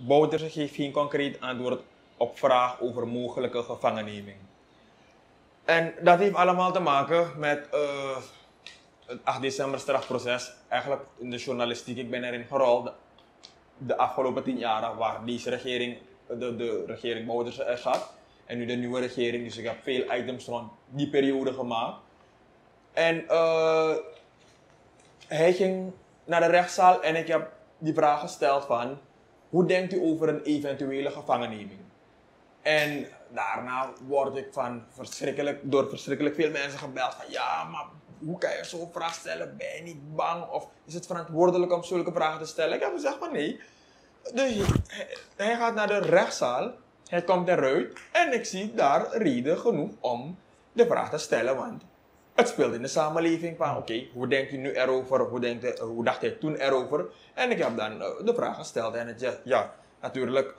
Bouterse geeft geen concreet antwoord op vraag over mogelijke gevangenneming. En dat heeft allemaal te maken met het 8 december strafproces. Eigenlijk in de journalistiek, ik ben erin gerold de afgelopen 10 jaar waar deze regering, de regering Bouterse er zat. En nu de nieuwe regering, dus ik heb veel items rond die periode gemaakt. En hij ging naar de rechtszaal en ik heb die vraag gesteld van, hoe denkt u over een eventuele gevangenneming? En daarna word ik door verschrikkelijk veel mensen gebeld van, ja, maar hoe kan je zo'n vraag stellen? Ben je niet bang? Of is het verantwoordelijk om zulke vragen te stellen? Ik heb gezegd van nee. Dus hij gaat naar de rechtszaal, hij komt eruit en ik zie daar reden genoeg om de vraag te stellen, want het speelt in de samenleving van oké, hoe denkt u nu erover, hoe dacht hij toen erover? En ik heb dan de vraag gesteld en het zegt, ja, natuurlijk,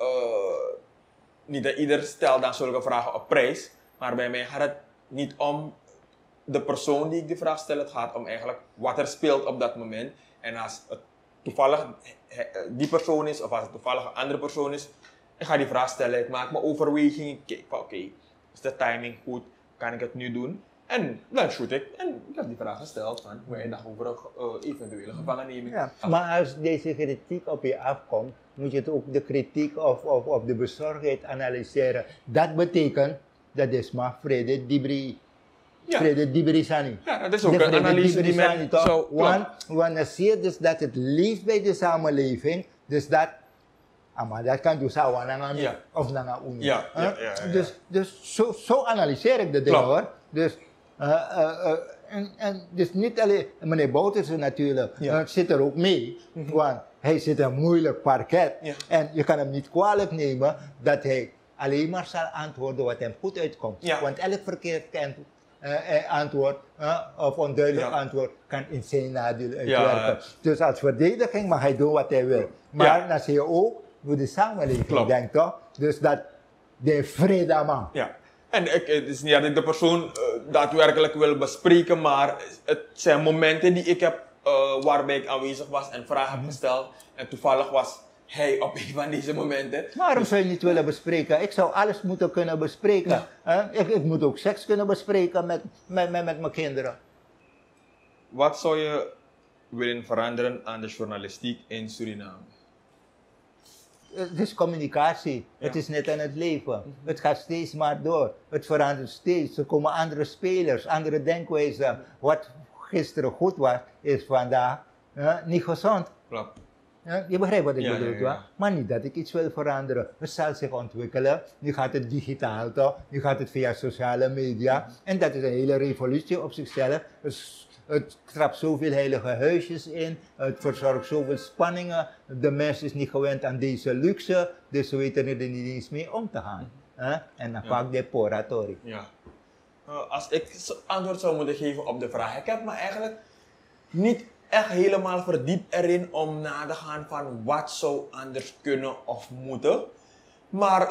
niet ieder stelt dan zulke vragen op prijs, maar bij mij gaat het niet om de persoon die ik de vraag stel, het gaat om eigenlijk wat er speelt op dat moment. En als het toevallig die persoon is, of als het toevallig een andere persoon is, ik ga die vraag stellen, ik maak mijn overweging, ik kijk van oké, is de timing goed, kan ik het nu doen? En dan shoot ik en ik heb die vraag gesteld van hoe je dacht over een eventuele gevangenneming. Ja, maar als deze kritiek op je afkomt, moet je het ook de kritiek of de bezorgdheid analyseren. Dat betekent, dat is maar vrede dibri. Vrede dibri sani. Ja, dat is ook een analyse die men zo... Want dan zie je dus dat het leeft bij de samenleving, dus dat... Maar dat kan dus sawan of nanga uni. Dus zo analyseer ik de dingen hoor. Dus, dus niet alleen, meneer Bouterse natuurlijk, zit er ook mee. Want hij zit in een moeilijk parket. En je kan hem niet kwalijk nemen dat hij alleen maar zal antwoorden wat hem goed uitkomt. Want elk verkeerd antwoord of onduidelijk antwoord kan in zijn nadeel uitwerken. Dus als verdediging mag hij doen wat hij wil. Maar dan zie je ook hoe de samenleving denkt toch? Dus dat de vrede man. Ja. En het is niet dat ik de persoon daadwerkelijk wil bespreken, maar het zijn momenten die ik heb waarbij ik aanwezig was en vragen heb gesteld. En toevallig was hij op een van deze momenten. Waarom zou je niet willen bespreken? Ik zou alles moeten kunnen bespreken. Ik moet ook seks kunnen bespreken met mijn kinderen. Wat zou je willen veranderen aan de journalistiek in Suriname? Het is communicatie. Het is net aan het leven. Het gaat steeds maar door. Het verandert steeds. Er komen andere spelers, andere denkwijzen. Wat gisteren goed was, is vandaag niet gezond. Klopt. Je begrijpt wat ik bedoel, toch? Maar niet dat ik iets wil veranderen. Het zal zich ontwikkelen. Nu gaat het digitaal toch? Nu gaat het via sociale media. En dat is een hele revolutie op zichzelf. Het trapt zoveel heilige huisjes in, het verzorgt zoveel spanningen. De mens is niet gewend aan deze luxe, dus ze weten er niet eens mee om te gaan. En dan pak de poratori. Ja. Als ik antwoord zou moeten geven op de vraag, ik heb me eigenlijk niet echt helemaal verdiept erin om na te gaan van wat zou anders kunnen of moeten. Maar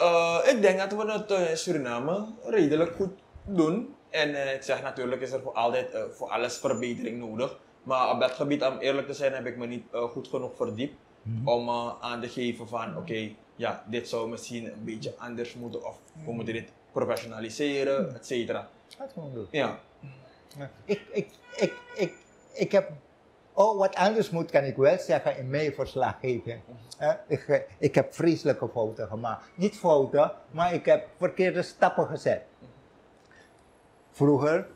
ik denk dat we het in Suriname redelijk goed doen. En ik zeg natuurlijk is er voor alles verbetering nodig. Maar op dat gebied, om eerlijk te zijn, heb ik me niet goed genoeg verdiept om aan te geven van oké, ja, dit zou misschien een beetje anders moeten of we moeten dit professionaliseren, et cetera. Dat gewoon doen. Ja. Ik heb, wat anders moet kan ik wel zeggen in mijn verslaggeving. Ik heb vreselijke fouten gemaakt. Niet fouten, maar ik heb verkeerde stappen gezet. Vroeger,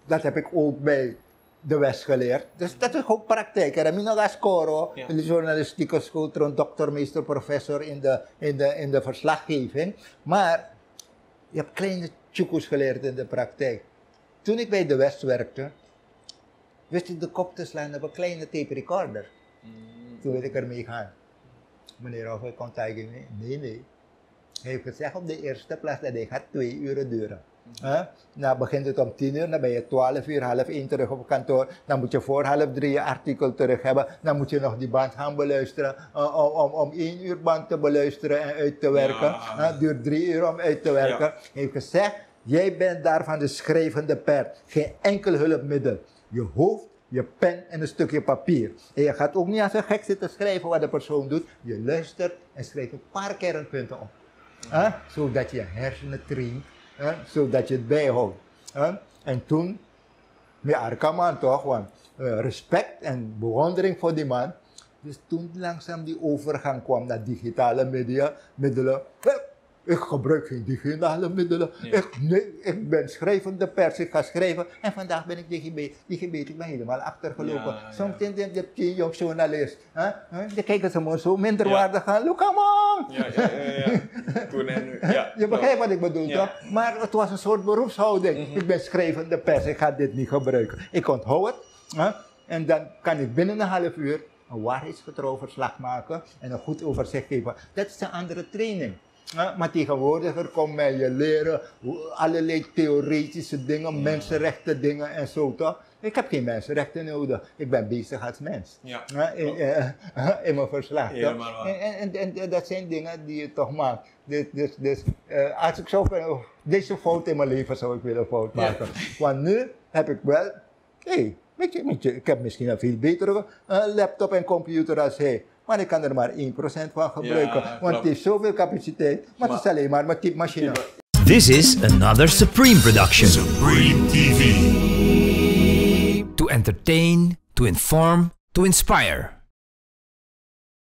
dat heb ik ook bij de West geleerd. Dus dat is ook praktijk. En ik heb scoren in de journalistieke school, dokter, meester, professor in de verslaggeving. Maar je hebt kleine tjoekoes geleerd in de praktijk. Toen ik bij de West werkte, wist ik de kop te slaan op een kleine tape recorder. Toen wil ik ermee gaan. Meneer Hoffel kon tegen me, nee. Hij heeft gezegd op de eerste plaats dat hij gaat 2 uur duren. Nou begint het om 10 uur, dan ben je 12 uur, half 1 terug op kantoor. Dan moet je voor half 3 je artikel terug hebben. Dan moet je nog die band gaan beluisteren. Om 1 uur band te beluisteren en uit te werken. Het duurt 3 uur om uit te werken. Hij heeft gezegd, jij bent daar van de schrijvende pers. Geen enkel hulpmiddel. Je hoofd je pen en een stukje papier. En je gaat ook niet als een gek zitten schrijven wat de persoon doet. Je luistert en schrijft een paar kernpunten op. Zodat je hersenen traint, zodat je het bijhoudt. En toen, met Arkaman toch, want respect en bewondering voor die man. Dus toen langzaam die overgang kwam naar digitale middelen. Ik gebruik geen digitale middelen. Ja. Ik ben schrijvende pers, ik ga schrijven. En vandaag ben ik digibet. Ik ben helemaal achtergelopen. Soms denk je, je jong journalist. Dan kijken ze me zo minderwaardig aan. Look, come on! Je begrijpt wat ik bedoel, toch? Maar het was een soort beroepshouding. Ik ben schrijvende pers, ik ga dit niet gebruiken. Ik onthoud het. En dan kan ik binnen een half uur een waarheidsgetrouw verslag maken. En een goed overzicht geven. Dat is een andere training. Maar tegenwoordig komt mij je leren allerlei theoretische dingen, mensenrechten dingen en zo toch. Ik heb geen mensenrechten nodig. Ik ben bezig als mens. In mijn verslag. En dat zijn dingen die je toch maakt. Dus als ik zou deze fout in mijn leven zou ik willen fout maken. Want nu heb ik wel, weet je, ik heb misschien een veel betere laptop en computer als hij. Maar ik kan er maar 1% van gebruiken. Want het heeft zoveel capaciteit. Maar het is alleen maar mijn typemachine. This is another Supreme production. Supreme TV. To entertain, to inform, to inspire.